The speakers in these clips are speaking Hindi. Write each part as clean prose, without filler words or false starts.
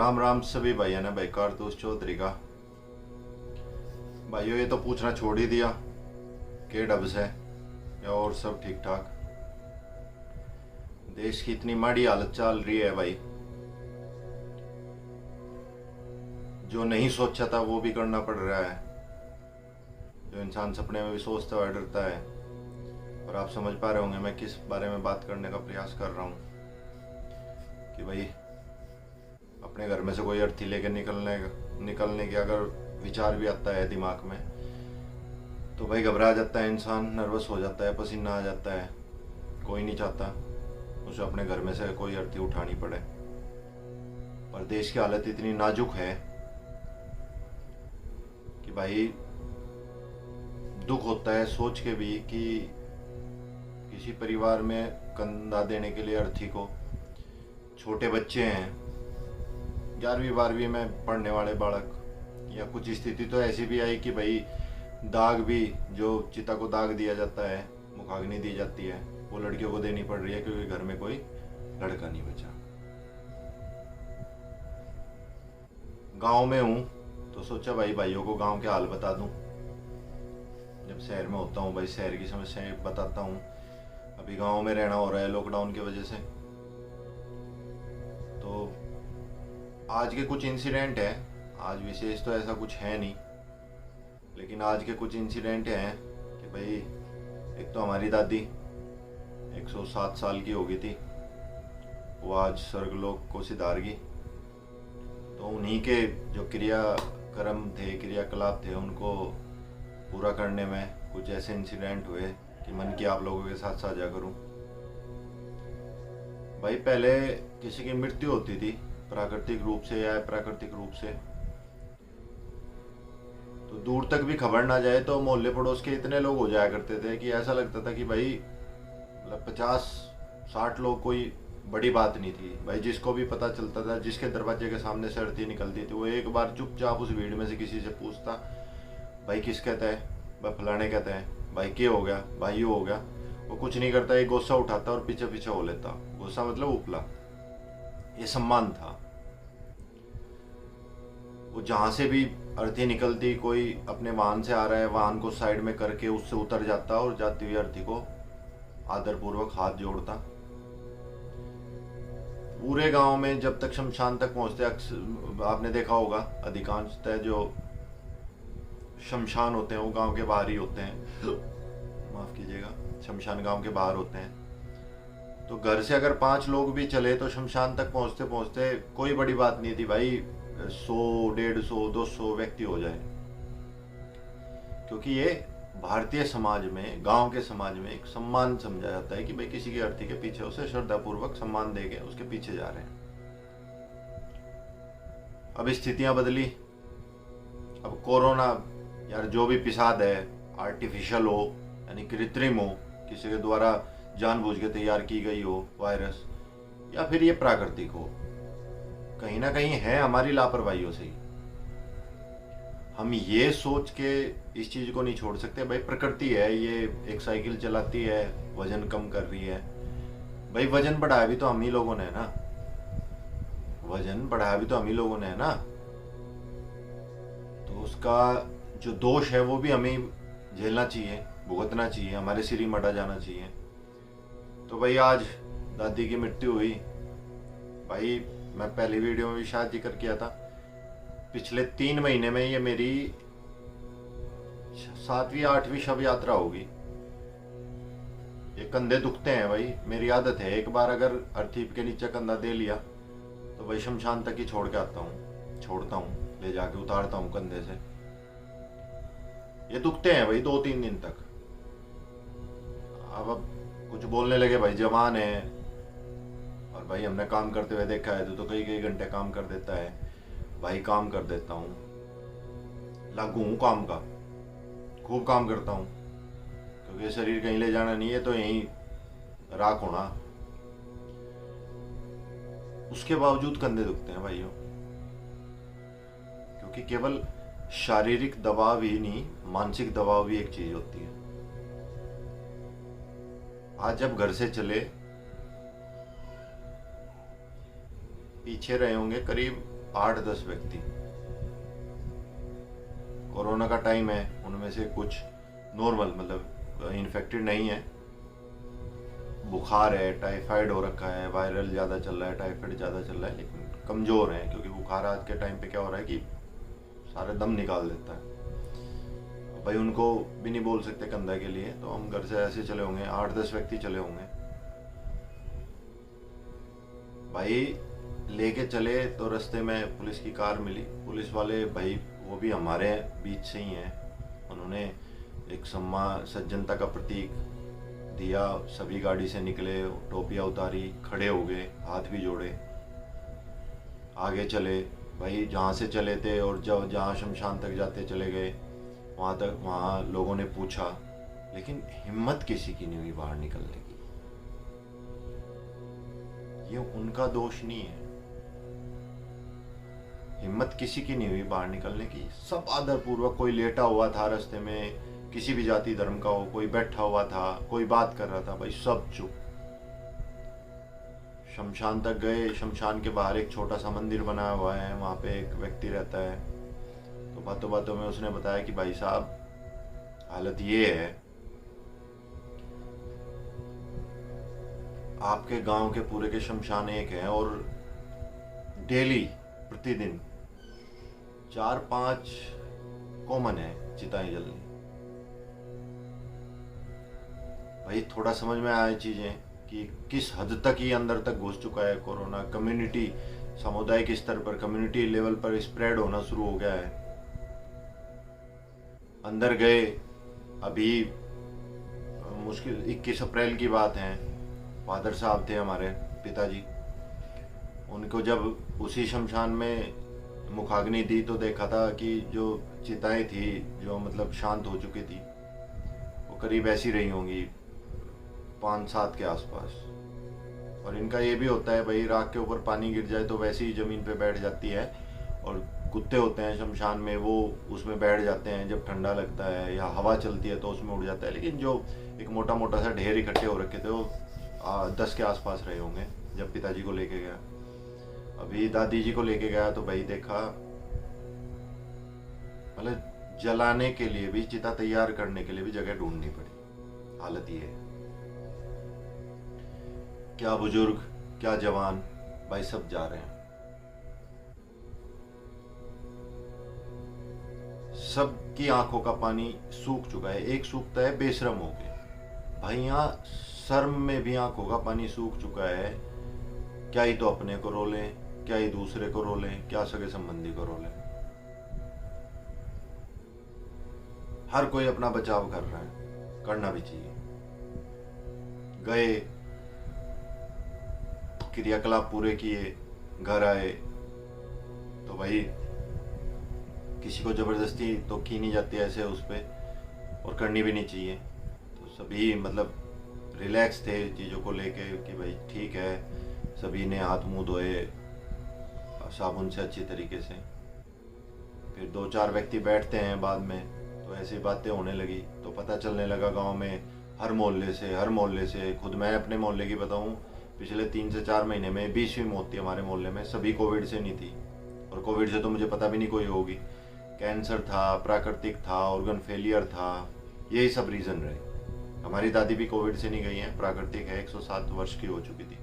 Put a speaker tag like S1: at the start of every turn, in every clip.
S1: राम राम सभी भाइयों ने भाई कारतूस चौधरी का। भाइयों ये तो पूछना छोड़ ही दिया के डब्स है या और सब ठीक ठाक। देश की इतनी माड़ी हालत चल रही है भाई, जो नहीं सोचा था वो भी करना पड़ रहा है। जो इंसान सपने में भी सोचता हुआ डरता है। और आप समझ पा रहे होंगे मैं किस बारे में बात करने का प्रयास कर रहा हूँ कि भाई अपने घर में से कोई अर्थी लेकर निकलने की अगर विचार भी आता है दिमाग में तो भाई घबरा जाता है इंसान, नर्वस हो जाता है, पसीना आ जाता है। कोई नहीं चाहता उसे अपने घर में से कोई अर्थी उठानी पड़े। पर देश की हालत इतनी नाजुक है कि भाई दुख होता है सोच के भी कि किसी परिवार में कंधा देने के लिए अर्थी को छोटे बच्चे हैं, 11वीं 12वीं में पढ़ने वाले बालक, या कुछ स्थिति तो ऐसी भी आई कि भाई दाग भी जो चिता को दाग दिया जाता है, मुखाग्नि दी जाती है, वो लड़कियों को देनी पड़ रही है क्योंकि घर में कोई लड़का नहीं बचा। गांव में हूँ तो सोचा भाई भाइयों को गांव के हाल बता दूं। जब शहर में होता हूँ भाई शहर की समस्याएं बताता हूँ। अभी गांव में रहना हो रहा है लॉकडाउन की वजह से। तो आज के कुछ इंसिडेंट है, आज विशेष तो ऐसा कुछ है नहीं, लेकिन आज के कुछ इंसिडेंट हैं कि भाई एक तो हमारी दादी 107 साल की हो गई थी, वो आज स्वर्गलोक को सिधार गई। तो उन्हीं के जो क्रियाक्रम थे, क्रियाकलाप थे, उनको पूरा करने में कुछ ऐसे इंसिडेंट हुए कि मन की आप लोगों के साथ साझा करूं। भाई पहले किसी की मृत्यु होती थी प्राकृतिक रूप से या अप्राकृतिक रूप से, तो दूर तक भी खबर ना जाए तो मोहल्ले पड़ोस के इतने लोग हो जाया करते थे कि ऐसा लगता था कि भाई मतलब 50-60 लोग कोई बड़ी बात नहीं थी। भाई जिसको भी पता चलता था, जिसके दरवाजे के सामने से अर्थी निकलती थी, वो एक बार चुपचाप उस भीड़ में से किसी से पूछता, भाई किस कहता है, भाई फलाने कहते हैं, भाई क्या हो गया, भाई ये हो गया। वो कुछ नहीं करता, एक गुस्सा उठाता और पीछे पीछे हो लेता। गुस्सा मतलब उपला। ये सम्मान था। वो जहां से भी अर्थी निकलती, कोई अपने वाहन से आ रहा है, वाहन को साइड में करके उससे उतर जाता और जाती हुई अर्थी को आदरपूर्वक हाथ जोड़ता। पूरे गांव में जब तक शमशान तक पहुंचते, आपने देखा होगा अधिकांशतः जो शमशान होते हैं वो गांव के बाहर ही होते हैं। माफ कीजिएगा, शमशान गांव के बाहर होते हैं। तो घर से अगर 5 लोग भी चले तो शमशान तक पहुंचते पहुंचते कोई बड़ी बात नहीं थी भाई 100, 150, 200 व्यक्ति हो जाए, क्योंकि ये भारतीय समाज में, गांव के समाज में एक सम्मान समझा जाता है कि भाई किसी की अर्थी के पीछे उसे श्रद्धापूर्वक सम्मान देके उसके पीछे जा रहे हैं। अब स्थितियां बदली। अब कोरोना यार जो भी पिसाद है, आर्टिफिशियल हो यानी कृत्रिम हो, किसी के द्वारा जानबूझ के तैयार की गई हो वायरस, या फिर ये प्राकृतिक हो, कहीं ना कहीं है हमारी लापरवाहियों से ही। हम ये सोच के इस चीज को नहीं छोड़ सकते भाई प्रकृति है, ये एक साइकिल चलाती है, वजन कम कर रही है। भाई वजन बढ़ाया भी तो हम ही लोगों ने है ना, वजन बढ़ाया भी तो हम ही लोगों ने है ना। तो उसका जो दोष है वो भी हमें झेलना चाहिए, भुगतना चाहिए, हमारे सिर ही मटा जाना चाहिए। तो भाई आज दादी की मृत्यु हुई। भाई मैं पहली वीडियो में भी शायद जिक्र किया था, पिछले 3 महीने में ये मेरी 7वीं 8वीं शव यात्रा होगी। ये कंधे दुखते हैं भाई, मेरी आदत है, एक बार अगर अर्थी के नीचे कंधा दे लिया तो भाई शमशान तक ही छोड़ के आता हूँ, छोड़ता हूँ, ले जाके उतारता हूँ कंधे से। ये दुखते हैं भाई 2-3 दिन तक। अब कुछ बोलने लगे भाई जवान है, और भाई हमने काम करते हुए देखा है तो कई कई घंटे काम कर देता है। भाई काम कर देता हूँ, लागू हूँ काम का, खूब काम करता हूँ, क्योंकि शरीर कहीं ले जाना नहीं है तो यहीं राख होना। उसके बावजूद कंधे दुखते हैं भाइयों, क्योंकि केवल शारीरिक दबाव ही नहीं, मानसिक दबाव भी एक चीज होती है। आज जब घर से चले, पीछे रहे होंगे करीब 8-10 व्यक्ति। कोरोना का टाइम है, उनमें से कुछ नॉर्मल मतलब इन्फेक्टेड नहीं है, बुखार है, टाइफाइड हो रखा है, वायरल ज़्यादा चल रहा है, टाइफाइड ज़्यादा चल रहा है, लेकिन कमज़ोर हैं, क्योंकि बुखार आज के टाइम पे क्या हो रहा है कि सारे दम निकाल देता है। भाई उनको भी नहीं बोल सकते कंधा के लिए, तो हम घर से ऐसे चले होंगे, 8-10 व्यक्ति चले होंगे भाई। लेके चले तो रास्ते में पुलिस की कार मिली। पुलिस वाले भाई वो भी हमारे बीच से ही हैं। उन्होंने एक सम्मान सज्जनता का प्रतीक दिया, सभी गाड़ी से निकले, टोपियाँ उतारी, खड़े हो गए, हाथ भी जोड़े, आगे चले भाई। जहाँ से चले थे और जब जहाँ शमशान तक जाते चले गए, वहाँ लोगों ने पूछा, लेकिन हिम्मत किसी की नहीं हुई बाहर निकलने की। ये उनका दोष नहीं है, हिम्मत किसी की नहीं हुई बाहर निकलने की। सब आदरपूर्वक, कोई लेटा हुआ था रास्ते में, किसी भी जाति धर्म का हो, कोई बैठा हुआ था, कोई बात कर रहा था, भाई सब चुप। शमशान तक गए। शमशान के बाहर एक छोटा सा मंदिर बनाया हुआ है, वहाँ पे एक व्यक्ति रहता है। तो बातों बातों में उसने बताया कि भाई साहब हालत ये है, आपके गांव के पूरे के शमशान एक है और डेली प्रतिदिन 4-5 कॉमन है चिताएं जलनी। भाई थोड़ा समझ में आया चीजें कि किस हद तक ये अंदर तक घुस चुका है कोरोना। कम्युनिटी, सामुदायिक स्तर पर, कम्युनिटी लेवल पर स्प्रेड होना शुरू हो गया है। अंदर गए, अभी मुश्किल 21 अप्रैल की बात है, फादर साहब थे हमारे पिताजी, उनको जब उसी शमशान में मुखाग्नि दी तो देखा था कि जो चिताएं थी जो मतलब शांत हो चुकी थी, वो करीब ऐसी रही होंगी 5-7 के आसपास। और इनका ये भी होता है भाई, राख के ऊपर पानी गिर जाए तो वैसे ही ज़मीन पे बैठ जाती है, और कुत्ते होते हैं शमशान में, वो उसमें बैठ जाते हैं जब ठंडा लगता है या हवा चलती है तो उसमें उड़ जाता है। लेकिन जो एक मोटा मोटा सा ढेर इकट्ठे हो रखे थे वो 10 के आसपास रहे होंगे जब पिताजी को लेके गया। अभी दादी जी को लेके गया तो भाई देखा, मतलब जलाने के लिए भी, चिता तैयार करने के लिए भी जगह ढूंढनी पड़ी। हालत ये है, क्या बुजुर्ग क्या जवान, भाई सब जा रहे हैं। सबकी आंखों का पानी सूख चुका है। एक सूखता है बेशरम हो के, भाई यहाँ शर्म में भी आंखों का पानी सूख चुका है। क्या ही तो अपने को रोले, क्या ही दूसरे को रोले, क्या सगे संबंधी को रोले। हर कोई अपना बचाव कर रहा है, करना भी चाहिए। गए, क्रियाकलाप पूरे किए, घर आए, तो भाई किसी को जबरदस्ती तो की नहीं जाती ऐसे उस पे, और करनी भी नहीं चाहिए। तो सभी मतलब रिलैक्स थे चीज़ों को लेके कि भाई ठीक है, सभी ने हाथ मुंह धोए साबुन से अच्छी तरीके से। फिर 2-4 व्यक्ति बैठते हैं बाद में, तो ऐसी बातें होने लगी, तो पता चलने लगा गांव में हर मोहल्ले से। खुद मैं अपने मोहल्ले की बताऊं, पिछले 3 से 4 महीने में 20वीं मौत थी हमारे मोहल्ले में। सभी कोविड से नहीं थी, और कोविड से तो मुझे पता भी नहीं कोई होगी। कैंसर था, प्राकृतिक था, ऑर्गन फेलियर था, यही सब रीज़न रहे। हमारी दादी भी कोविड से नहीं गई हैं, प्राकृतिक है, 107 वर्ष की हो चुकी थी।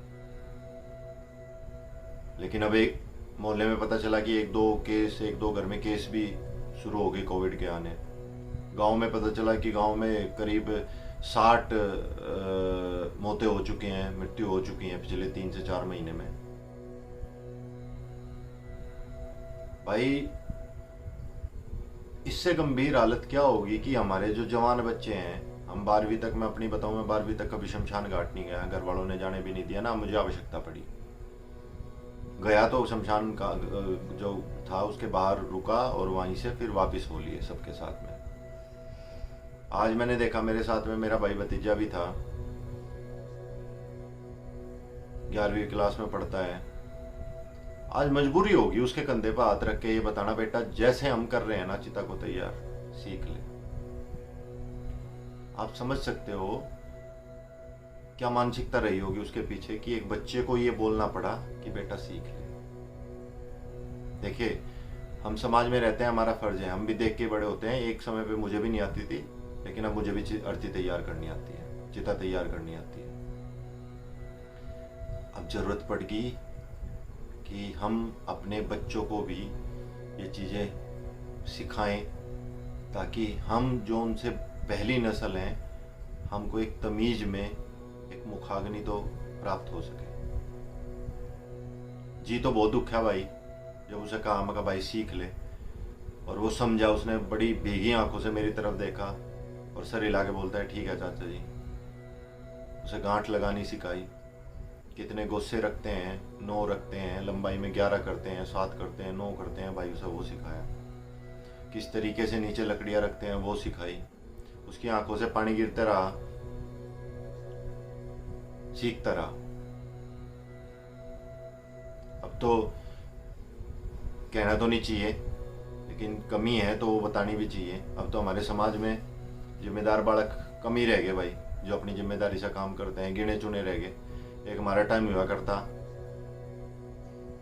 S1: लेकिन अब एक मोहल्ले में पता चला कि 1-2 घर में केस भी शुरू हो गए कोविड के आने। गांव में पता चला कि गांव में करीब 60 मौतें हो चुकी हैं, मृत्यु हो चुकी हैं पिछले 3 से 4 महीने में। भाई इससे गंभीर हालत क्या होगी कि हमारे जो जवान बच्चे हैं, हम 12वीं तक, मैं अपनी बताऊं, मैं 12वीं तक कभी शमशान घाट नहीं गया, घर वालों ने जाने भी नहीं दिया ना, मुझे आवश्यकता पड़ी। गया तो शमशान का जो था उसके बाहर रुका और वहीं से फिर वापस हो लिए सबके साथ में। आज मैंने देखा मेरे साथ में मेरा भाई भतीजा भी था, 11वीं क्लास में पढ़ता है। आज मजबूरी होगी उसके कंधे पर हाथ रख के ये बताना, बेटा जैसे हम कर रहे हैं ना चिता को तैयार, सीख ले। आप समझ सकते हो क्या मानसिकता रही होगी उसके पीछे कि एक बच्चे को ये बोलना पड़ा कि बेटा सीख ले। देखिए, हम समाज में रहते हैं, हमारा फर्ज है, हम भी देख के बड़े होते हैं। एक समय पे मुझे भी नहीं आती थी, लेकिन अब मुझे भी अर्थी तैयार करनी आती है, चिता तैयार करनी आती है। अब जरूरत पड़ गई कि हम अपने बच्चों को भी ये चीज़ें सिखाएं, ताकि हम जो उनसे पहली नस्ल हैं, हमको एक तमीज में एक मुखाग्नि तो प्राप्त हो सके। जी तो बहुत दुख है भाई, जब उसे कहा मैं भाई सीख ले, और वो समझा, उसने बड़ी भीगी आंखों से मेरी तरफ देखा और सर हिला के बोलता है ठीक है चाचा जी। उसे गांठ लगानी सिखाई, कितने गुस्से रखते हैं, 9 रखते हैं, लंबाई में 11 करते हैं, 7 करते हैं, 9 करते हैं भाई, उसे वो सिखाया। किस तरीके से नीचे लकड़ियां रखते हैं वो सिखाई। उसकी आंखों से पानी गिरता रहा, सीखता रहा। अब तो कहना तो नहीं चाहिए, लेकिन कमी है तो वो बतानी भी चाहिए। अब तो हमारे समाज में जिम्मेदार बालक कम ही रह गए भाई, जो अपनी जिम्मेदारी से काम करते हैं, गिने चुने रह गए। एक हमारा टाइम हुआ करता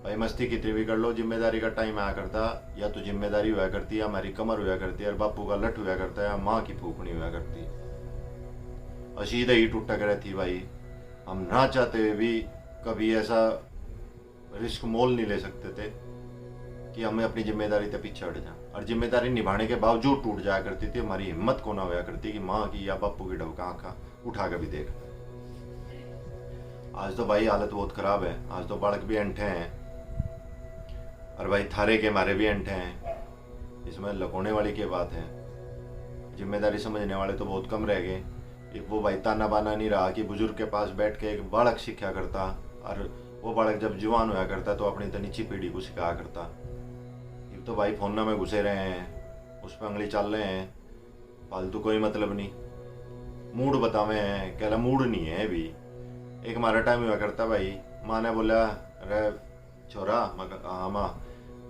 S1: भाई, मस्ती कितनी भी कर लो, जिम्मेदारी का टाइम आया करता, या तो जिम्मेदारी हुआ करती है, हमारी कमर हुआ करती है, और बापू का लठ हुआ करता है, माँ की फूकनी हुआ करती है। अशीद ही टूटा कर रहती भाई। हम ना चाहते हुए भी कभी ऐसा रिस्क मोल नहीं ले सकते थे कि हमें अपनी जिम्मेदारी से पीछे हट जाए, और जिम्मेदारी निभाने के बावजूद टूट जाया करती थी। हमारी हिम्मत को ना हुआ करती कि माँ की या बापू की डबका आंखा उठा कर भी देख। आज तो भाई हालत बहुत खराब है। आज तो बालक भी अंठे हैं, और भाई थारे के मारे भी अंठे हैं। इसमें लकोने वाली क्या बात है, जिम्मेदारी समझने वाले तो बहुत कम रह गए। वो भाई ताना बाना नहीं रहा कि बुजुर्ग के पास बैठ के एक बालक सीखा करता, और वो बालक जब जवान होया करता तो अपनी तनीची पीढ़ी को सिखाया करता। ये तो भाई फोन में घुसे रहे हैं, उस पर अंगली चल रहे हैं, फालतू कोई मतलब नहीं। मूड बतावे हैं, कहला मूड नहीं है अभी। एक हमारा टाइम हुआ करता भाई, माँ ने बोला अरे छोरा, हाँ माँ,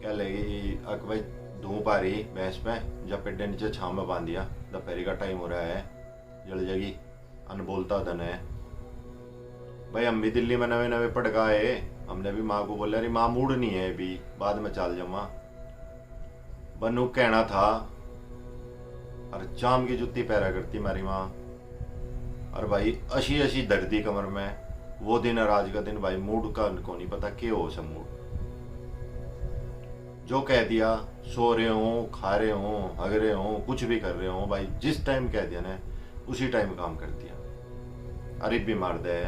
S1: कह लेगी अक भाई धूप आ रही भैंस पे, जब पेड्डे नीचे छाँव में बांध दिया, दोपहरी का टाइम हो रहा है, जल जाएगी। अन बोलता धन है भाई। हम भी दिल्ली में नवे नवे पढ़ गए, हमने भी माँ को बोला अरे माँ मूड नहीं है अभी, बाद में चल जा माँ। बनू कहना था, और जाम की जुत्ती पैरा करती मारी माँ। और भाई अशी अशी दर्दी कमर में। वो दिन और आज का दिन भाई मूड का को नहीं पता क्या हो सब मूड। जो कह दिया, सो रहे हो, खा रहे हो, हग रहे हो, कुछ भी कर रहे हो भाई, जिस टाइम कह दिया ना उसी टाइम काम कर दिया। अरे भी मार दे,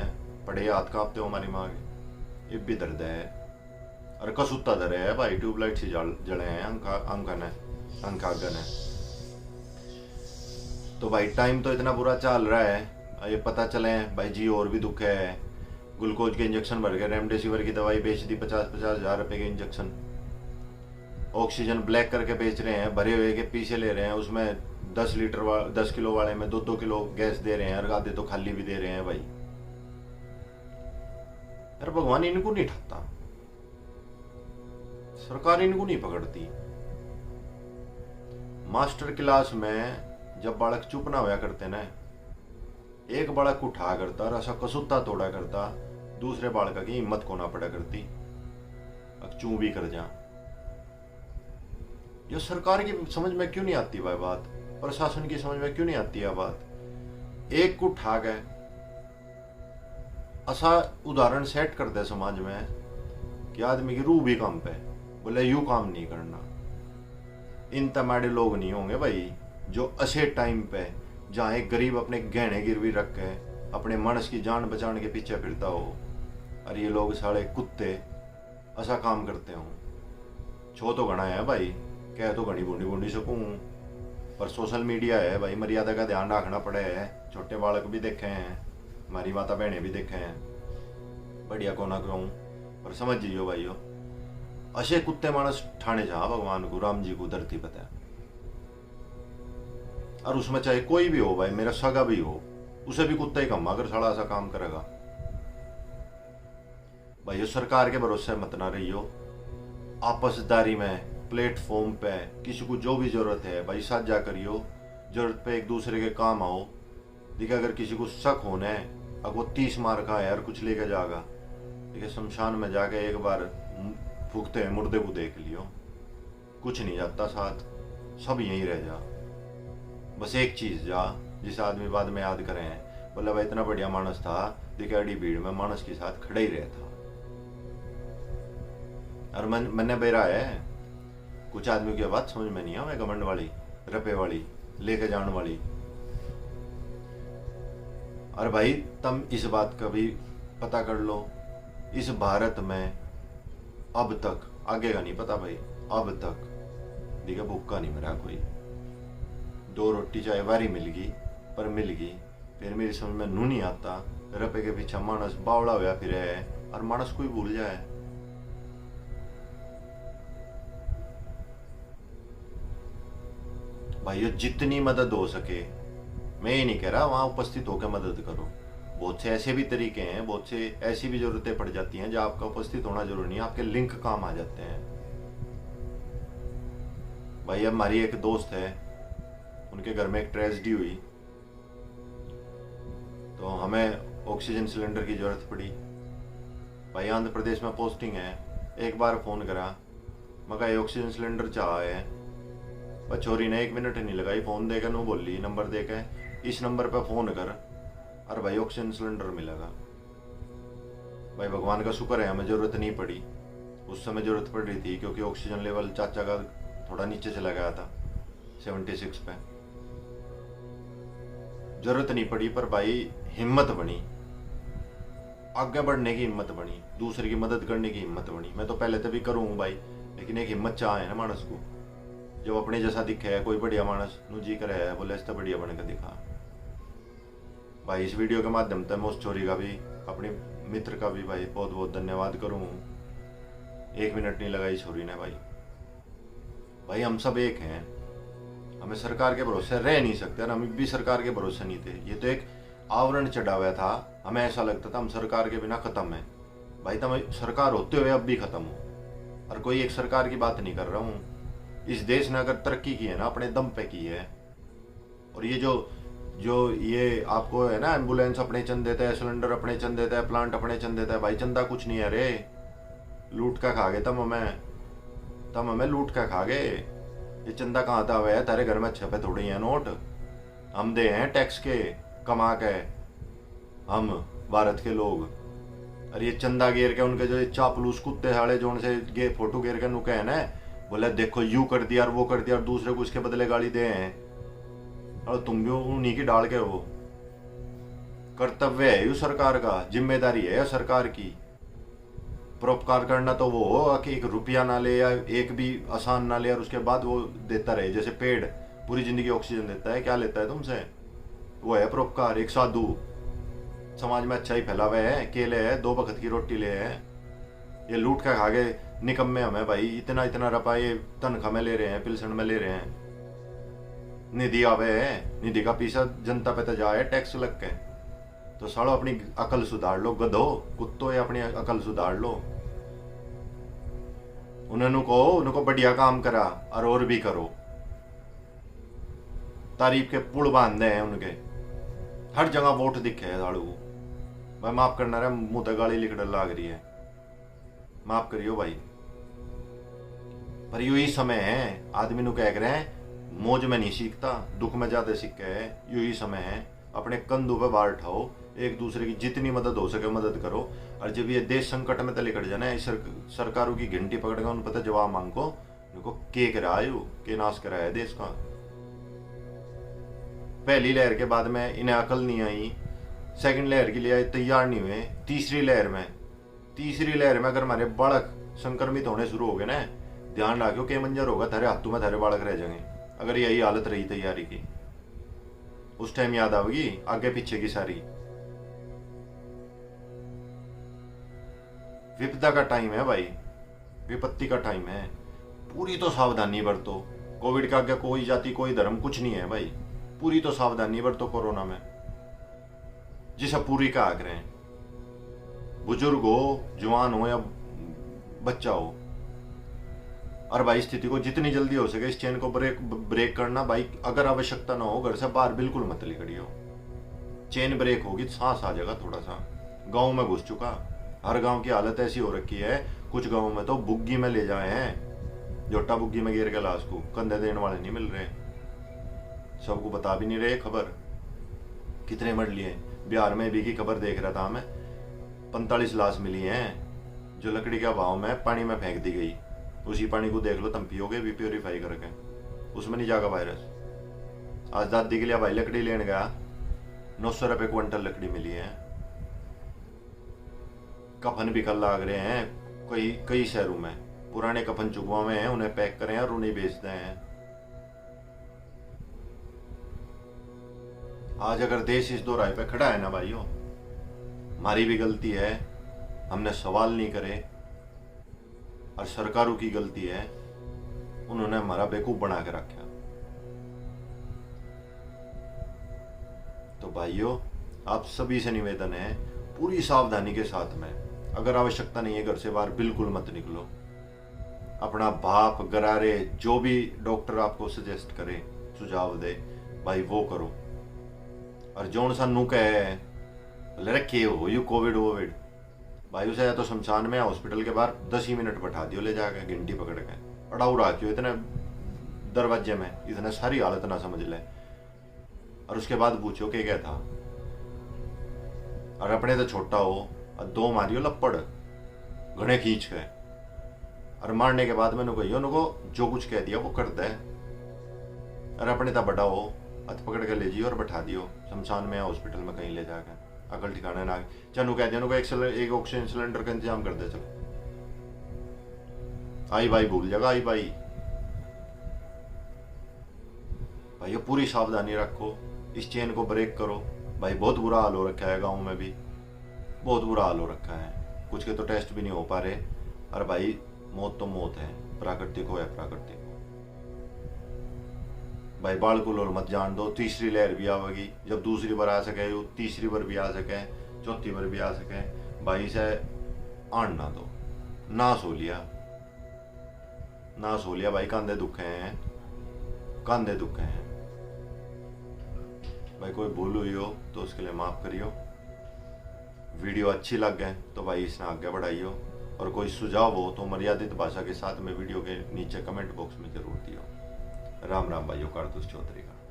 S1: पड़े हाथ कांपते हो हमारी माँ के, ये भी दर्द है, और कसूता दर है भाई, ट्यूबलाइट से जड़े हैं अंकन है। तो भाई टाइम तो इतना बुरा चल रहा है, ये पता चले भाई जी और भी दुख है। ग्लूकोज के इंजेक्शन भर गए, रेमडेसिविर की दवाई बेच दी 50-50 हज़ार रुपए के इंजेक्शन। ऑक्सीजन ब्लैक करके बेच रहे हैं, भरे हुए के पीछे ले रहे हैं, उसमें 10 किलो वाले में 2-2 किलो गैस दे रहे हैं, और आधे तो खाली भी दे रहे हैं भाई। यार भगवान इनको नहीं ठाता, सरकार इनको नहीं पकड़ती। मास्टर क्लास में जब बालक चुप ना होया करते ना, एक बालक उठा करता और ऐसा कसूता तोड़ा करता, दूसरे बालक की हिम्मत को ना पड़ा करती, अब चू भी कर जा। ये सरकार की समझ में क्यों नहीं आती भाई बात, प्रशासन की समझ में क्यों नहीं आती है बात। एक को उठा गए, ऐसा उदाहरण सेट कर दे समाज में कि आदमी की रूह भी काम पे, बोले यू काम नहीं करना। इन तमाड़े लोग नहीं होंगे भाई जो अच्छे टाइम पे, जहाँ एक गरीब अपने गहने गिरवी रख के अपने मानस की जान बचाने के पीछे फिरता हो, और ये लोग साले कुत्ते ऐसा काम करते हो। छो तो घना है भाई, कह तो घनी बूंदी बूंदी सकूँ, पर सोशल मीडिया है भाई, मर्यादा का ध्यान रखना पड़े है। छोटे बालक भी देखे हैं, हमारी माता बहनें भी देखे हैं, बढ़िया को ना कहूँ, पर समझ जियो भाइयों, अशे कुत्ते मानस ठाणे जा भगवान को, राम जी को धरती पता है। और उसमें चाहे कोई भी हो भाई, मेरा सगा भी हो, उसे भी कुत्ता ही कमा अगर साला ऐसा काम करेगा भाई। सरकार के भरोसे मत ना रहियो, आपसदारी में प्लेटफॉर्म पे किसी को जो भी जरूरत है भाई साझा करियो, जरूरत पे एक दूसरे के काम आओ। देखिए अगर किसी को शक होना है, अगर वो 30 मार का है और कुछ लेके जाएगा, देखिए शमशान में जाके एक बार फूकते हैं मुर्दे को देख लियो, कुछ नहीं जाता साथ, सब यहीं रह जा। बस एक चीज जा जिस आदमी बाद में याद करें, बोला भाई इतना बढ़िया मानस था, दिखाड़ी भीड़ में मानस के साथ खड़ा ही रहता। और मैंने बेरा है, कुछ आदमी की बात समझ में नहीं आ, मैं घमंड वाली, रपे वाली, लेके जाने वाली। और भाई तुम इस बात का भी पता कर लो, इस भारत में अब तक, आगे का नहीं पता भाई, अब तक देखा भूखा नहीं मरा कोई। 2 रोटी चाहे वारी मिल गई, पर मिल गई। फिर मेरी समझ में नू नहीं आता, रपे के पीछे मानस बावड़ा हुआ फिर है, और मानस कोई भूल जाए। भाइयों जितनी मदद हो सके, मैं ये नहीं कह रहा वहां उपस्थित होकर मदद करो, बहुत से ऐसे भी तरीके हैं, बहुत से ऐसी भी जरूरतें पड़ जाती हैं जहां आपका उपस्थित होना जरूरी नहीं है, आपके लिंक काम आ जाते हैं। भाई अब हमारी एक दोस्त है, उनके घर में एक ट्रेजेडी हुई, तो हमें ऑक्सीजन सिलेंडर की जरूरत पड़ी। भाई आंध्र प्रदेश में पोस्टिंग है, एक बार फोन करा, मगर ऑक्सीजन सिलेंडर चाह है। पर छोरी ने 1 मिनट नहीं लगाई, फोन देकर नो बोली, नंबर देकर इस नंबर पर फोन कर, और भाई ऑक्सीजन सिलेंडर मिलेगा। भाई भगवान का शुक्र है हमें जरूरत नहीं पड़ी, उस समय जरूरत पड़ रही थी क्योंकि ऑक्सीजन लेवल चाचा का थोड़ा नीचे चला गया था 76 पे। जरूरत नहीं पड़ी, पर भाई हिम्मत बनी, आगे बढ़ने की हिम्मत बनी, दूसरे की मदद करने की हिम्मत बनी। मैं तो पहले तो भी करूँ भाई, लेकिन एक हिम्मत चाह है ना मानस को, जब अपने जैसा दिखे है कोई बढ़िया मानस नु जी करे है, बोले इस बढ़िया बने का दिखा। भाई इस वीडियो के माध्यम से मैं उस चोरी का भी, अपने मित्र का भी भाई बहुत बहुत धन्यवाद करूँ। 1 मिनट नहीं लगाई छोरी ने भाई। भाई हम सब एक हैं, हमें सरकार के भरोसे रह नहीं सकते, और हम भी सरकार के भरोसे नहीं थे। ये तो एक आवरण चढ़ा हुआ था, हमें ऐसा लगता था हम सरकार के बिना खत्म है। भाई तुम सरकार होते हुए अब भी खत्म हो। और कोई एक सरकार की बात नहीं कर रहा हूँ, इस देश ने अगर तरक्की की है ना, अपने दम पे की है। और ये जो ये आपको है ना, एम्बुलेंस अपने चंद देता है, सिलेंडर अपने चंद देता है, प्लांट अपने चंद देता है, भाई चंदा कुछ नहीं है रे, लूट का खा गए तम हमें लूट का खा गए। ये चंदा कहाँ था हुआ है, तारे घर में छपे थोड़ी है नोट, हम दे हैं टैक्स के कमा के, हम भारत के लोग। और ये चंदा गेर के उनके जो चापलूस कुत्ते साले जो उनसे फोटो गेर के नुके है ना, बोले देखो यू कर दिया और वो कर दिया, और दूसरे को उसके बदले गाली दे हैं, और तुम भी उन्हीं की डाल के हो। कर्तव्य है यू सरकार का, जिम्मेदारी है सरकार की। परोपकार करना तो वो हो कि 1 रुपया ना ले या एक भी आसान ना ले, और उसके बाद वो देता रहे। जैसे पेड़ पूरी जिंदगी ऑक्सीजन देता है, क्या लेता है तुमसे, वो है परोपकार। एक साधु समाज में अच्छा ही फैला हुआ है, केले है, 2 वक्त की रोटी ले है। ये लूट का खा गए निकम्मे हमें भाई, इतना इतना रपा ये तनख्वाह में ले रहे हैं, पिलसन में ले रहे हैं। निधि आवे है, निधि का पैसा जनता पे तो जाए टैक्स लग के। तो सालो अपनी अकल सुधार लो, गधो कुत्तो, या अपनी अकल सुधार लो। उनको बढ़िया काम करा और भी करो, तारीफ के पुल बांधे हैं उनके, हर जगह वोट दिखे है साड़ू। भाई माफ करना रे, मुंह तक गाली लिखड़ लाग रही है, माफ करियो भाई। पर यही समय है, आदमी नु कह रहे हैं मौज में नहीं सीखता, दुख में ज्यादा सीखे है। यही समय है, अपने कंधों पे बार उठाओ, एक दूसरे की जितनी मदद हो सके मदद करो। और जब ये देश संकट में तले कट जाना, सरकारों की घंटी पकड़ कर उन पता जवाब मांगो, उनको के करायो, के नाश कराया देश का। पहली लहर के बाद में इन्हें अकल नहीं आई, सेकंड लहर के लिए तैयार नहीं हुए, तीसरी लहर में अगर हमारे बालक संक्रमित होने शुरू हो गए ना, ध्यान रखो के मंजर होगा, थारे हाथों में थारे बालक रह जाएंगे। अगर यही हालत रही तैयारी की, उस टाइम याद आवेगी आगे पीछे की सारी। विपदा का टाइम है भाई, विपत्ति का टाइम है, पूरी तो सावधानी बरतो। कोविड का आगे कोई जाति कोई धर्म कुछ नहीं है भाई, पूरी तो सावधानी बरतो कोरोना में, जिसे पूरी का आग्रह है। बुजुर्ग हो, जवान हो या बच्चा हो, और भाई स्थिति को जितनी जल्दी हो सके इस चेन को ब्रेक करना भाई। अगर आवश्यकता ना हो घर से बाहर बिल्कुल मत निकलियो, चेन ब्रेक होगी सांस आ जाएगा थोड़ा सा। गांव में घुस चुका, हर गांव की हालत ऐसी हो रखी है, कुछ गाँव में तो बुग्गी में ले जाए हैं, जोटा बुग्गी में गिर के लाश को, कंधे देने वाले नहीं मिल रहे, सबको बता भी नहीं रहे खबर कितने मर लिए। बिहार में भी की खबर देख रहा था मैं, 45 लाश मिली हैं जो लकड़ी के भाव में पानी में फेंक दी गई। उसी पानी को देख लो तुम पियोगे भी प्योरीफाई करके, उसमें नहीं जाएगा वायरस। आज दादी के लिए भाई लकड़ी लेने गया, 900 रुपये क्विंटल लकड़ी मिली है। कफन भी कल लाग रहे हैं कई शहरों में, पुराने कफन चुगवा में हैं, उन्हें पैक करें और उन्हें बेचते हैं। आज अगर देश इस दोराहे पे खड़ा है ना भाइयों, हमारी भी गलती है, हमने सवाल नहीं करे, और सरकारों की गलती है, उन्होंने हमारा बेवकूफ बना के रखा। तो भाइयों आप सभी से निवेदन है, पूरी सावधानी के साथ में, अगर आवश्यकता नहीं है घर से बाहर बिल्कुल मत निकलो। अपना भाप गरारे जो भी डॉक्टर आपको सजेस्ट करे, सुझाव दे भाई वो करो। और जौन सा नुक है रखे हो यू कोविड वोविड भाई, उसे या तो शमशान में हॉस्पिटल के बाहर 10 ही मिनट बैठा दियो ले जाकर घंटी पकड़ के, अड़ाऊ रखियो इतने दरवाजे में, इतने सारी हालत ना समझ ले, और उसके बाद पूछो क्या था। और अपने तो छोटा हो और 2 मारियो लपड़ घने खींच के, और मारने के बाद मैंने कहियो उनको जो कुछ कह दिया वो कर दे। और अपने तो बड़ा हो हथ पकड़ के ले जियो और बैठा दियो शमशान में या हॉस्पिटल में कहीं ले जाकर, अकल ठिकाने ना। चलो कह दिया उनको एक ऑक्सीजन सिलेंडर का इंतजाम कर दे, चलो आई भाई भूल जाएगा आई भाई। भाई पूरी सावधानी रखो, इस चेन को ब्रेक करो भाई। बहुत बुरा हाल हो रखा है गाँव में भी, बहुत बुरा हाल हो रखा है, कुछ के तो टेस्ट भी नहीं हो पा रहे। और भाई मौत तो मौत है, प्राकृतिक हो या प्राकृतिक हो भाई, बाल को लोल मत जान दो। तीसरी लहर भी आवेगी, जब दूसरी बार आ सके, तीसरी बार भी आ सके, चौथी बार भी आ सके, भाई से आन ना दो। ना सो लिया भाई, कांधे दुखे हैं, कांधे दुखे हैं भाई। कोई भूल हुई हो तो उसके लिए माफ करियो। वीडियो अच्छी लग गए तो भाई इसने आगे बढ़ाइयो, और कोई सुझाव हो तो मर्यादित भाषा के साथ में वीडियो के नीचे कमेंट बॉक्स में जरूर दियो। राम राम भाइयों, कारतूस चौधरी का।